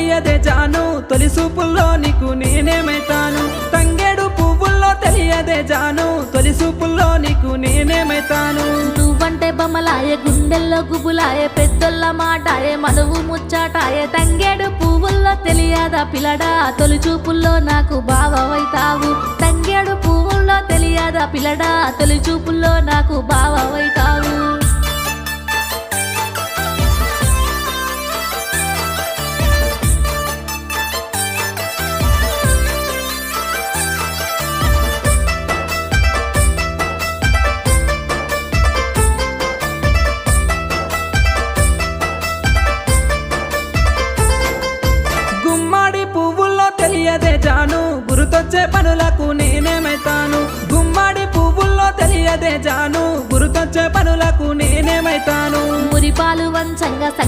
తెలియదే జాను తొలి చూపుల్లో నీకు నేనేమైతాను తంగేడు పువ్వుల్లో తెలియదే జాను తొలి చూపుల్లో నీకు నేనేమైతాను నువ్వంటే బొమ్మలాయే గుండెల్లో గుబులాయే పెద్దోళ్ళ మాటాయే మనువు ముచ్చాటాయే తంగేడు పువ్వుల్లో తెలియదా పిల్లడా తొలి చూపుల్లో నాకు బావవైతావు తంగేడు పువ్వుల్లో తెలియదా పిల్లడా తొలి చూపుల్లో నాకు బావవైతావు గుమ్మడి పువ్వుల్లో తెలియదే జాను గురుతొచ్చే పనులకు నేనేమైతాను గుమ్మడి పువ్వుల్లో తెలియదే జాను గురుతొచ్చే పనులకు నేనేమైతాను మురిపాలు వంచంగా